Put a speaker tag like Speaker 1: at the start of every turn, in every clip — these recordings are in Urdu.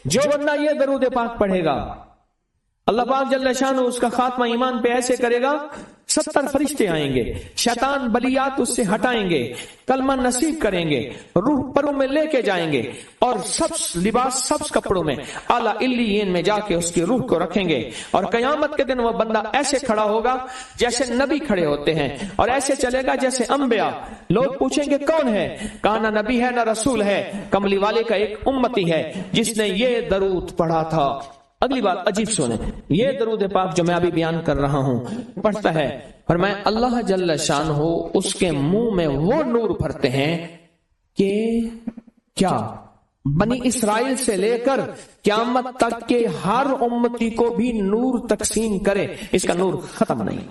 Speaker 1: جو بندہ یہ درود پاک پڑھے گا اللہ پاک جل شانہ اس کا خاتمہ ایمان پہ ایسے کرے گا 70 فرشتے آئیں گے، شیطان بلیات اس سے ہٹائیں گے، کلمہ نصیب کریں گے، روح پروں میں لے کے جائیں گے اور سبز کپڑوں میں اعلیٰ علیین میں جا کے اس کی روح کو رکھیں گے، اور قیامت کے دن وہ بندہ ایسے کھڑا ہوگا جیسے نبی کھڑے ہوتے ہیں، اور ایسے چلے گا جیسے انبیاء۔ لوگ پوچھیں گے کون ہے؟ کہا نہ نبی ہے نہ رسول ہے، کملی والے کا ایک امتی ہے جس نے یہ درود پڑھا تھا۔ اگلی بات عجیب سنیں، یہ درود پاک جو میں ابھی بیان کر رہا ہوں پڑھتا ہے، فرمایا اللہ جل شانہ اس کے منہ میں وہ نور بھرتے ہیں کہ کیا بنی اسرائیل سے لے کر قیامت تک کے ہر امتی کو بھی نور تقسیم کرے، اس کا نور ختم نہیں۔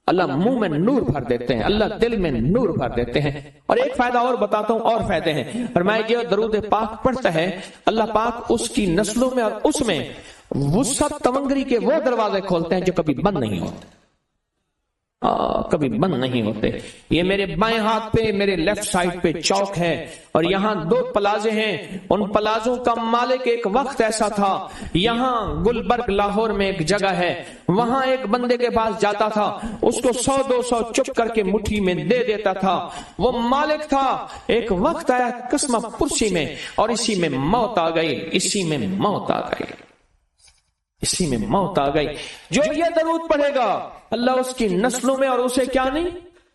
Speaker 1: اللہ منہ میں نور بھر دیتے ہیں، اللہ دل میں نور بھر دیتے ہیں۔ اور ایک فائدہ اور بتاتا ہوں، اور فائدے ہیں۔ فرمایا جو درود پاک پڑھتا ہے اللہ پاک اس کی نسلوں میں اور اس میں وسعت تونگری کے وہ دروازے کھولتے ہیں جو کبھی بند نہیں ہوتے، کبھی بند نہیں ہوتے۔ یہ میرے بائیں ہاتھ پہ میرے لیفٹ سائڈ پہ چوک ہے، اور یہاں 2 پلازے ہیں، ان پلازوں کا مالک ایک وقت ایسا تھا، یہاں گلبرگ لاہور میں ایک جگہ ہے، وہاں ایک بندے کے پاس جاتا تھا، اس کو 100-200 چپ کر کے مٹھی میں دے دیتا تھا، وہ مالک تھا۔ ایک وقت آیا قسمہ پرسی میں، اور اسی میں موت آ گئی، اسی میں موت آ گئی، اسی میں موت آ گئی۔ جو یہ درود پڑھے گا اللہ اس کی نسلوں میں اور اسے کیا نہیں،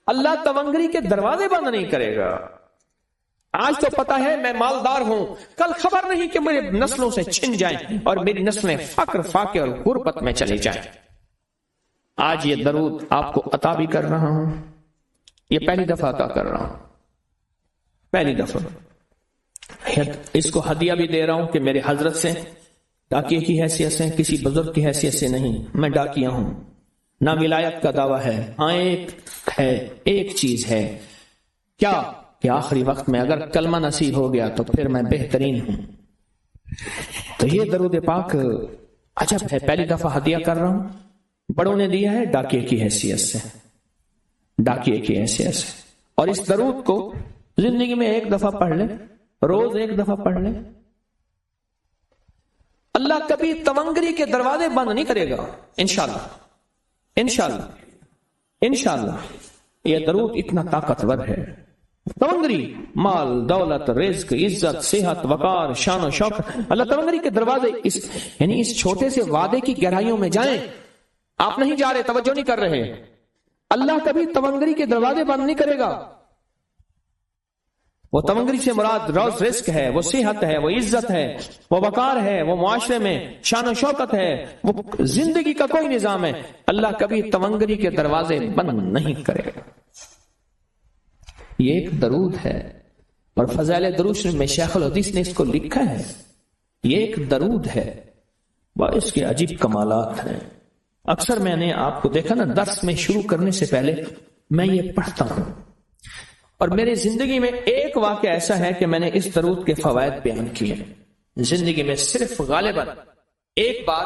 Speaker 1: اللہ تونگری کے دروازے بند نہیں کرے گا۔ آج تو پتا ہے میں مالدار ہوں، کل خبر نہیں کہ میرے نسلوں سے چھن جائیں اور میری نسلیں فقر فاقے اور غربت میں چلی جائیں۔ آج یہ درود آپ کو عطا بھی کر رہا ہوں، یہ پہلی دفعہ عطا کر رہا ہوں، پہلی دفعہ۔ اس کو ہدیہ بھی دے رہا ہوں کہ میرے حضرت سے، ڈاکیے کی حیثیت سے، کسی بزرگ کی حیثیت سے نہیں، میں ڈاکیہ ہوں، نہ ولایت کا دعویٰ ہے۔ ہاں ایک چیز ہے، کیا کہ آخری وقت میں اگر کلمہ نصیب ہو گیا تو پھر میں بہترین ہوں۔ تو یہ درود پاک عجب ہے، پہلی دفعہ ہدیہ کر رہا ہوں، بڑوں نے دیا ہے ڈاکیے کی حیثیت سے، ڈاکیے کی حیثیت سے۔ اور اس درود کو زندگی میں ایک دفعہ پڑھ لیں، روز ایک دفعہ پڑھ لیں، اللہ کبھی تونگری کے دروازے بند نہیں کرے گا، انشاءاللہ انشاءاللہ انشاءاللہ۔ یہ درود اتنا طاقتور ہے، تونگری، مال، دولت، رزق، عزت، صحت، وقار، شان و شوکت، اللہ تونگری کے دروازے یعنی اس چھوٹے سے وعدے کی گہرائیوں میں جائیں۔ آپ نہیں جا رہے، توجہ نہیں کر رہے، اللہ کبھی تونگری کے دروازے بند نہیں کرے گا۔ وہ تونگری سے مراد روز رزق ہے، وہ صحت ہے، وہ عزت ہے، وہ وقار ہے، وہ معاشرے میں شان و شوکت ہے، وہ زندگی کا کوئی نظام ہے۔ اللہ کبھی تونگری کے دروازے بند نہیں کرے گا۔ یہ ایک درود ہے، اور فضائل درود میں شیخ الحدیث نے اس کو لکھا ہے، یہ ایک درود ہے، اس کے عجیب کمالات ہیں۔ اکثر میں نے آپ کو دیکھا نا، درس میں شروع کرنے سے پہلے میں یہ پڑھتا ہوں، اور میرے زندگی میں ایک واقعہ ایسا ہے کہ میں نے اس درود کے فوائد بیان کیے، زندگی میں صرف غالباً ایک بار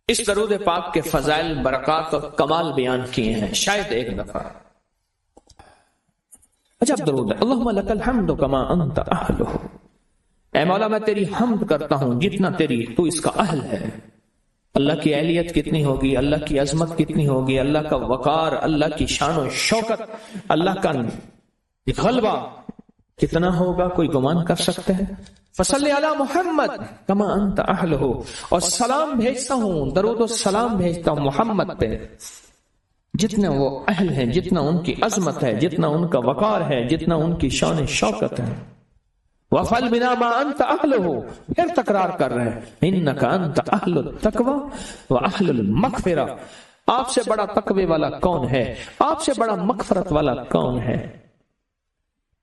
Speaker 1: اس درود پاک کے فضائل، برکات اور کمال بیان کیے ہیں، شاید ایک دفعہ۔ عجب درود ہے، اللہم لک الحمد کما انت اہلہ، اے مولا میں تیری حمد کرتا ہوں جتنا تو اس کا اہل ہے۔ اللہ کی اہلیت کتنی ہوگی، اللہ کی عظمت کتنی ہوگی، اللہ کا وقار، اللہ کی شان و شوکت، اللہ کا غلبہ کتنا ہوگا، کوئی گمان کر سکتے ہیں؟ فصلی علی محمد کما انت اہلہ، اور سلام بھیجتا ہوں، درود و سلام بھیجتا ہوں محمد پہ، جتنے وہ اہل ہیں، جتنا ان کی عظمت ہے، جتنا ان کا وقار ہے، جتنا ان کی شان شوکت ہے۔ وَفَلْ بِنَا مَا أَنْتَ أَهْلُهُ، پھر تکرار کر رہے ہیں، إِنَّكَ أَنْتَ أَهْلُ التَّقْوَى وَأَهْلُ الْمَغْفِرَةِ، آپ سے بڑا تقوی والا کون ہے، آپ سے بڑا مغفرت والا کون ہے۔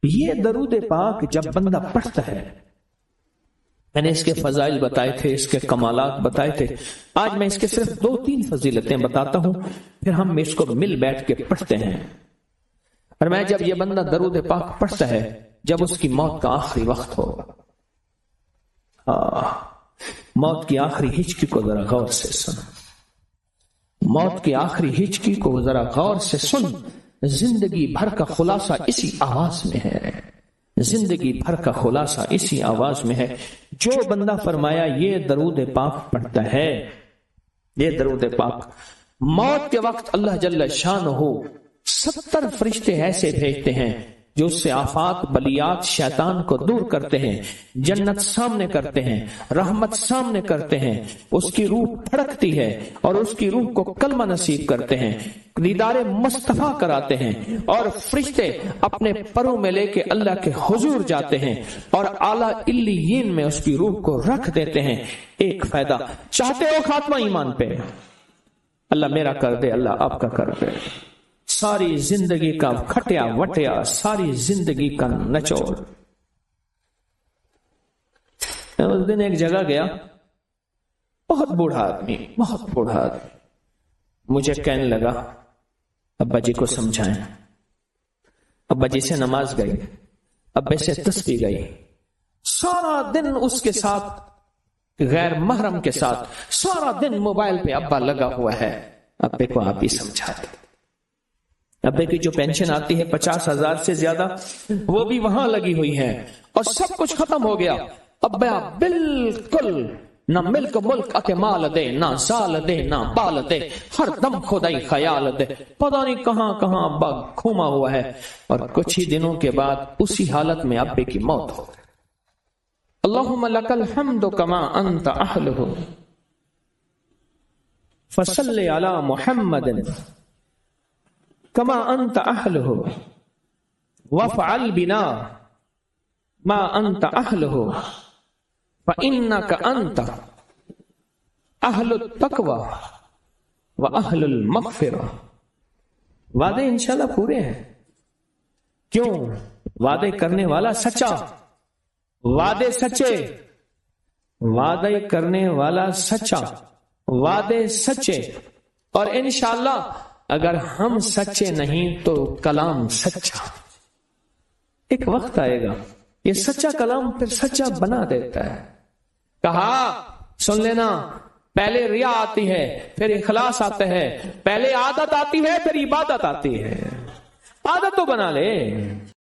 Speaker 1: یہ درود پاک جب بندہ پڑھتا ہے، میں نے اس کے فضائل بتائے تھے، اس کے کمالات بتائے تھے، آج میں اس کے صرف 2-3 فضیلتیں بتاتا ہوں، پھر ہم اس کو مل بیٹھ کے پڑھتے ہیں۔ اور میں جب یہ بندہ درود پاک پڑھتا ہے، جب اس کی موت کا آخری وقت ہوگا، موت کی آخری ہچکی کو ذرا غور سے سن، موت کی آخری ہچکی کو ذرا غور سے سن، زندگی بھر کا خلاصہ اسی آواز میں ہے۔ زندگی بھر کا خلاصہ اسی آواز میں ہے. جو بندہ فرمایا یہ درود پاک پڑھتا ہے، یہ درود پاک، موت کے وقت اللہ جل شانہ 70 فرشتے ایسے بھیجتے ہیں جو اس سے آفات، بلیات، شیطان کو دور کرتے ہیں، جنت سامنے کرتے ہیں، رحمت سامنے کرتے ہیں، اس کی روح پھڑکتی ہے اور اس کی روح کو کلمہ نصیب کرتے ہیں، دیدار مصطفیٰ کراتے ہیں، اور فرشتے اپنے پروں میں لے کے اللہ کے حضور جاتے ہیں اور اعلیٰ علیین میں اس کی روح کو رکھ دیتے ہیں. ایک فائدہ چاہتے ہو خاتمہ ایمان پہ، اللہ میرا کر دے، اللہ آپ کا کر دے. ساری زندگی کا کھٹیا وٹیا، ساری زندگی کا نچوڑ. اس دن ایک جگہ گیا، بہت بوڑھا آدمی، بہت بوڑھا آدمی، مجھے کہنے لگا ابا جی کو سمجھائیں. ابا جی سے نماز گئی، ابے سے تسبیح گئی، سارا دن اس کے ساتھ غیر محرم کے ساتھ، سارا دن موبائل پہ ابا لگا ہوا ہے. ابے کو آپ ہی سمجھاتے. ابے کی جو پینشن آتی ہے 50,000 سے زیادہ، وہ بھی وہاں لگی ہوئی ہے اور سب کچھ ختم ہو گیا. ابا بالکل نہ ملک ملک اکے مال دے، نہ زال دے، نہ بال دے، ہر دم خدائی خیال دے. پتہ نہیں کہاں کہاں ابا گھوما ہوا ہے. اور کچھ ہی دنوں کے بعد اسی حالت میں ابے کی موت ہو گئی. اللہم لک الحمد کما انت اہلہ فصلی علی محمد کما انت اہلہ وفعل بنا ما انت اہلہ فانک انت اہل التقوی واہل المغفرہ. وعدے انشاءاللہ پورے ہیں. کیوں؟ وعدے کرنے والا سچا، وعدے سچے، وعدے کرنے والا سچا، وعدے سچے. اور انشاءاللہ اگر ہم سچے نہیں تو کلام سچا. ایک وقت آئے گا یہ سچا کلام پھر سچا بنا دیتا ہے. کہا سن لینا، پہلے ریا آتی ہے، پھر اخلاص آتا ہے، پہلے عادت آتی ہے، پھر عبادت آتی ہے. عادت تو بنا لے.